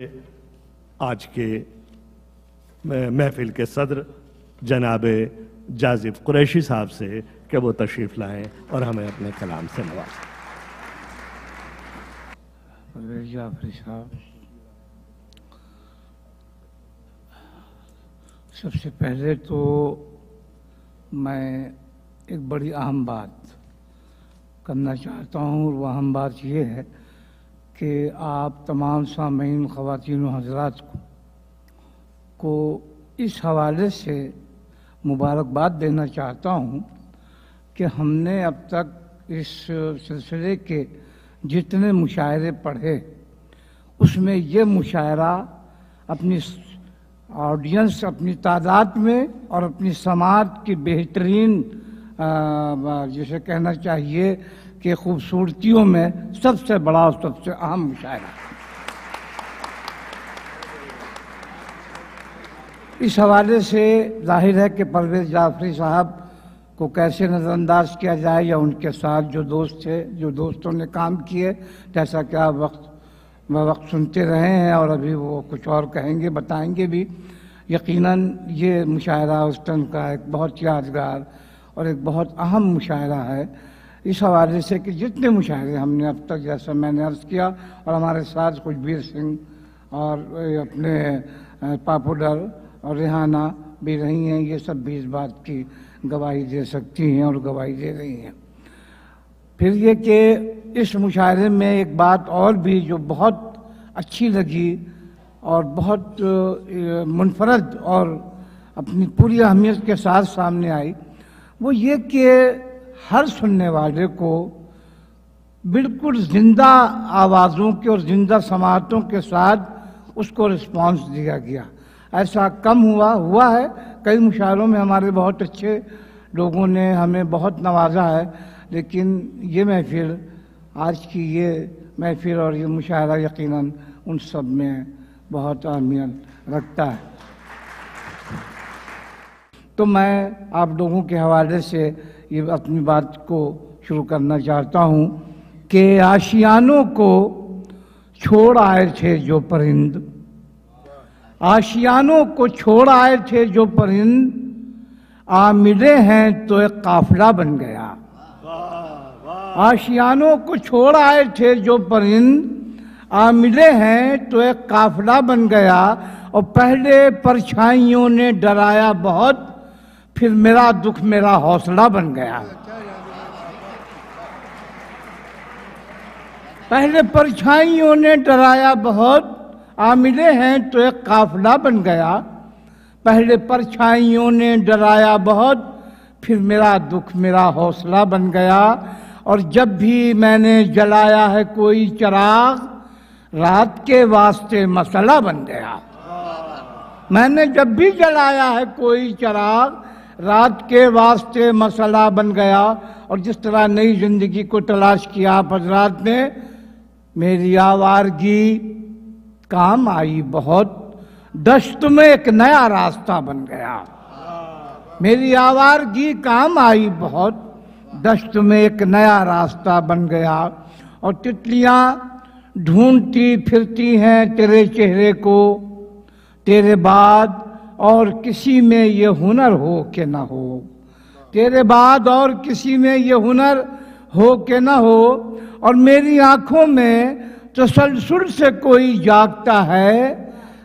آج کے محفل کے صدر جناب جاذب قریشی صاحب سے کہ وہ تشریف لائیں اور ہمیں اپنے کلام سے نوازیں۔ پرویز جعفری صاحب، سب سے پہلے تو میں ایک بڑی اہم بات کرنا چاہتا ہوں، اور وہ اہم بات یہ ہے کہ آپ تمام سامعین خواتین و حضرات کو اس حوالے سے مبارکباد دینا چاہتا ہوں کہ ہم نے اب تک اس سلسلے کے جتنے مشاعرے پڑھے اس میں یہ مشاعرہ اپنی آڈینس، اپنی تعداد میں اور اپنی سماعت کی بہترین جسے کہنا چاہیے کہ خوبصورتیوں میں سب سے بڑا اور سب سے اہم مشاعرہ۔ اس حوالے سے ظاہر ہے کہ پرویز جعفری صاحب کو کیسے نظر انداز کیا جائے، یا ان کے ساتھ جو دوست تھے، جو دوستوں نے کام کیے، جیسا کہ آپ وقت سنتے رہے ہیں اور ابھی وہ کچھ اور کہیں گے، بتائیں گے بھی۔ یقیناً یہ مشاعرہ اس ٹائم کا ایک بہت یادگار اور ایک بہت اہم مشاعرہ ہے، اس حوالے سے کہ جتنے مشاعرے ہم نے اب تک، جیسا میں نے عرض کیا، اور ہمارے ساتھ خوشبیر سنگھ اور اپنے پاپولر اور ریحانہ بھی رہی ہیں، یہ سب بھی اس بات کی گواہی دے سکتی ہیں اور گواہی دے رہی ہیں۔ پھر یہ کہ اس مشاعرے میں ایک بات اور بھی جو بہت اچھی لگی اور بہت منفرد اور اپنی پوری اہمیت کے ساتھ سامنے آئی، وہ یہ کہ ہر سننے والے کو بالکل زندہ آوازوں کے اور زندہ سماعتوں کے ساتھ اس کو رسپانس دیا گیا۔ ایسا کم ہوا ہے، کئی مشاعروں میں ہمارے بہت اچھے لوگوں نے ہمیں بہت نوازا ہے، لیکن یہ محفل، آج کی یہ محفل اور یہ مشاعرہ یقیناً ان سب میں بہت اہمیت رکھتا ہے۔ تو میں آپ لوگوں کے حوالے سے یہ اپنی بات کو شروع کرنا چاہتا ہوں کہ آشیانوں کو چھوڑ آئے تھے جو پرند، آشیانوں کو چھوڑ آئے تھے جو پرند، آ ملے ہیں تو ایک قافلہ بن گیا۔ آشیانوں کو چھوڑ آئے تھے جو پرند، آ ملے ہیں تو ایک قافلہ بن گیا، اور پہلے پرچھائیوں نے ڈرایا بہت، پھر میرا دکھ میرا حوصلہ بن گیا۔ پہلے پرچھائیوں نے ڈرایا بہت، آ ملے ہیں تو ایک قافلہ بن گیا، پہلے پرچھائیوں نے ڈرایا بہت، پھر میرا دکھ میرا حوصلہ بن گیا، اور جب بھی میں نے جلایا ہے کوئی چراغ، رات کے واسطے مسئلہ بن گیا۔ میں نے جب بھی جلایا ہے کوئی چراغ، رات کے واسطے مسئلہ بن گیا۔ اور جس طرح نئی زندگی کو تلاش کیا آپ حضرات نے، میری آوارگی کام آئی بہت، دشت میں ایک نیا راستہ بن گیا۔ میری آوارگی کام آئی بہت، دشت میں ایک نیا راستہ بن گیا، اور تتلیاں ڈھونڈتی پھرتی ہیں تیرے چہرے کو، تیرے بعد اور کسی میں یہ ہنر ہو کہ نہ ہو، تیرے بعد اور کسی میں یہ ہنر ہو کہ نہ ہو، اور میری آنکھوں میں تسلسل سے کوئی جاگتا ہے،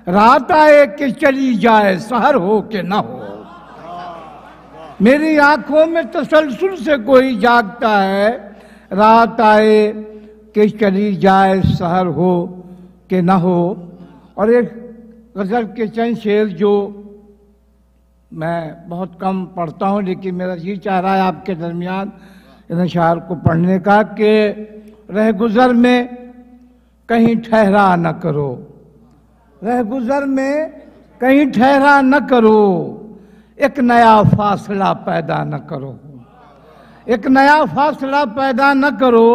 رات آئے کہ چلی جائے سحر ہو کہ نہ ہو۔ میری آنکھوں میں تسلسل سے کوئی جاگتا ہے، رات آئے کہ چلی جائے سحر ہو کہ نہ ہو۔ اور ایک غزل کے چند شعر جو میں بہت کم پڑھتا ہوں، لیکن میرا جی چاہ رہا ہے آپ کے درمیان ان اشعار کو پڑھنے کا، کہ رہ گزر میں کہیں ٹھہرا نہ کرو، رہ گزر میں کہیں ٹھہرا نہ کرو، ایک نیا فاصلہ پیدا نہ کرو، ایک نیا فاصلہ پیدا نہ کرو،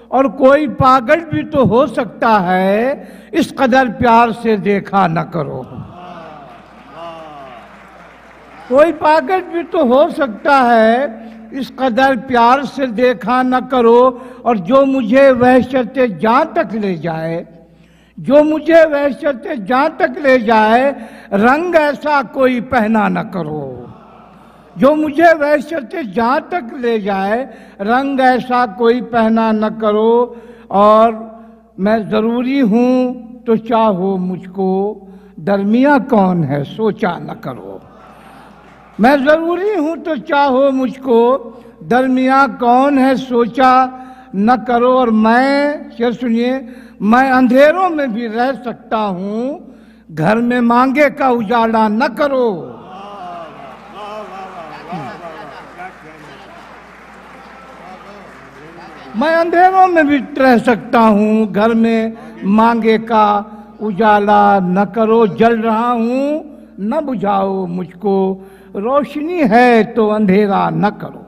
اور کوئی پاگل بھی تو ہو سکتا ہے، اس قدر پیار سے دیکھا نہ کرو۔ کوئی پاگل بھی تو ہو سکتا ہے، اس قدر پیار سے دیکھا نہ کرو، اور جو مجھے وحشت جاں تک لے جائے، جو مجھے وحشت جاں تک لے جائے رنگ ایسا کوئی پہنا نہ کرو، جو مجھے وحشت جاں تک لے جائے رنگ ایسا کوئی پہنا نہ کرو، اور میں ضروری ہوں تو چاہو مجھ کو، درمیاں کون ہے سوچا نہ کرو۔ میں ضروری ہوں تو چاہو مجھ کو، درمیاں کون ہے سوچا نہ کرو، اور میں شعر سنیے، میں اندھیروں میں بھی رہ سکتا ہوں، گھر میں مانگے کا اجالا نہ کرو۔ میں اندھیروں میں بھی رہ سکتا ہوں، گھر میں مانگے کا اجالا نہ کرو، جل رہا ہوں نہ بجھاؤ مجھ کو، روشنی ہے تو اندھیرا نہ کرو،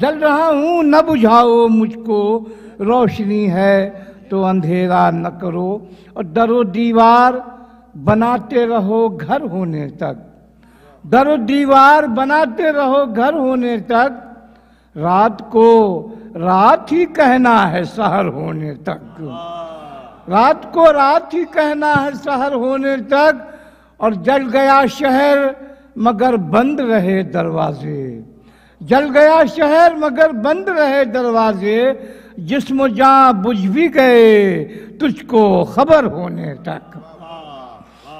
جل رہا ہوں نہ بجھاؤ مجھ کو، روشنی ہے تو اندھیرا نہ کرو، اور در و دیوار بناتے رہو گھر ہونے تک، در و دیوار بناتے رہو گھر ہونے تک، رات کو رات ہی کہنا ہے سحر ہونے تک، رات کو رات ہی کہنا ہے سحر ہونے تک، اور جل گیا شہر مگر بند رہے دروازے، جل گیا شہر مگر بند رہے دروازے، جسم و جاں بجھ بھی گئے تجھ کو خبر ہونے تک،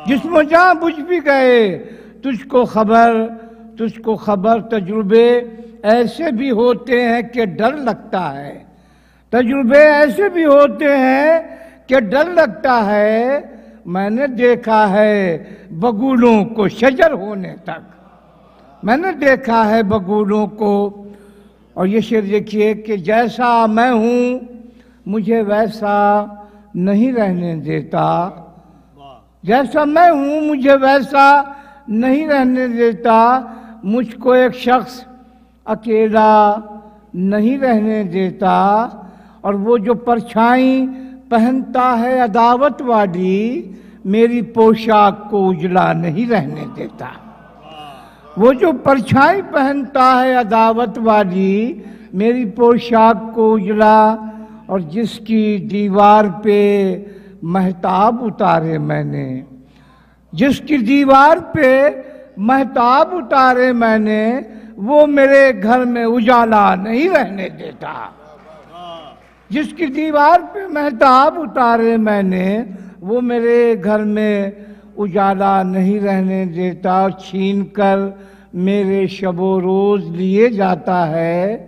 جسم و جاں بجھ بھی گئے تجھ کو خبر، تجربے ایسے بھی ہوتے ہیں کہ ڈر لگتا ہے، تجربے ایسے بھی ہوتے ہیں کہ ڈر لگتا ہے، میں نے دیکھا ہے بگولوں کو شجر ہونے تک، میں نے دیکھا ہے بگولوں کو۔ اور یہ شعر دیکھیے کہ جیسا میں ہوں مجھے ویسا نہیں رہنے دیتا، جیسا میں ہوں مجھے ویسا نہیں رہنے دیتا، مجھ کو ایک شخص اکیلا نہیں رہنے دیتا، اور وہ جو پرچھائی پہنتا ہے عداوت والی میری پوشاک کو اجلا نہیں رہنے دیتا، وہ جو پرچھائی پہنتا ہے عداوت والی میری پوشاک کو اجلا، اور جس کی دیوار پہ مہتاب اتارے میں نے، جس کی دیوار پہ مہتاب اتارے میں نے، وہ میرے گھر میں اجالا نہیں رہنے دیتا، جس کی دیوار پہ مہتاب اتارے میں نے، وہ میرے گھر میں اجالا نہیں رہنے دیتا، اور چھین کر میرے شب و روز لیے جاتا ہے،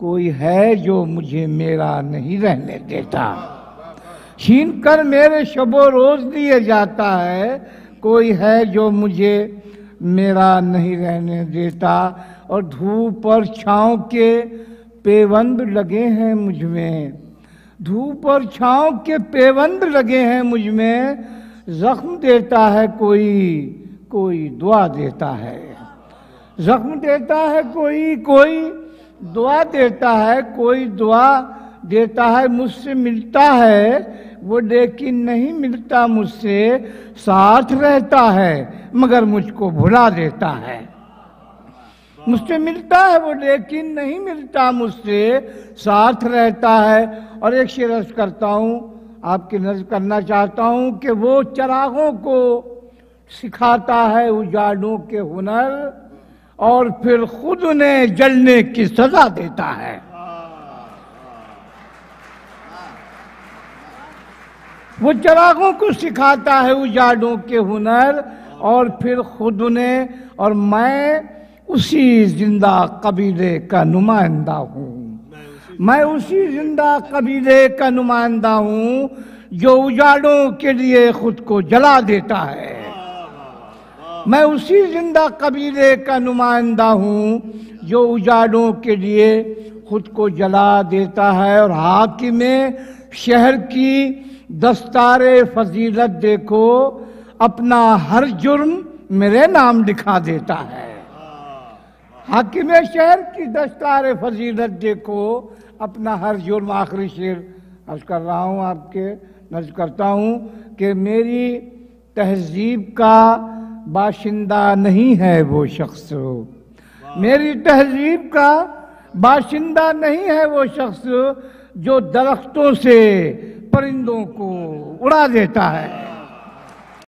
کوئی ہے جو مجھے میرا نہیں رہنے دیتا، چھین کر میرے شب و روز لیے جاتا ہے، کوئی ہے جو مجھے میرا نہیں رہنے دیتا، اور دھوپ اور چھاؤں کے پیوند لگے ہیں مجھ میں، دھوپ اور چھاؤں کے پیوند لگے ہیں مجھ میں، زخم دیتا ہے کوئی دعا دیتا ہے، زخم دیتا ہے کوئی دعا دیتا ہے، کوئی دعا دیتا ہے، مجھ سے ملتا ہے وہ لیکن نہیں ملتا مجھ سے، ساتھ رہتا ہے مگر مجھ کو بھلا دیتا ہے، مجھ سے ملتا ہے وہ لیکن نہیں ملتا مجھ سے، ساتھ رہتا ہے۔ اور ایک شعر عرض کرتا ہوں، آپ کی نظر کرنا چاہتا ہوں کہ وہ چراغوں کو سکھاتا ہے اجالوں کے ہنر، اور پھر خود انہیں جلنے کی سزا دیتا ہے، وہ چراغوں کو سکھاتا ہے اجالوں کے ہنر، اور پھر خود انہیں، اور میں اسی زندہ قبیلے کا نمائندہ ہوں، میں اسی زندہ قبیلے کا نمائندہ ہوں جو اجالوں کے لیے خود کو جلا دیتا ہے، میں اسی زندہ قبیلے کا نمائندہ ہوں جو اجالوں کے لیے خود کو جلا دیتا ہے، اور حاکم شہر کی دستار فضیلت دیکھو، اپنا ہر جرم میرے نام لکھا دیتا ہے، حاکم شہر کی دستار فضیلت دیکھو، اپنا ہر جرم۔ آخری شعر عرض کر رہا ہوں، آپ کے نظر کرتا ہوں کہ میری تہذیب کا باشندہ نہیں ہے وہ شخص، میری تہذیب کا باشندہ نہیں ہے وہ شخص جو درختوں سے پرندوں کو اڑا دیتا ہے۔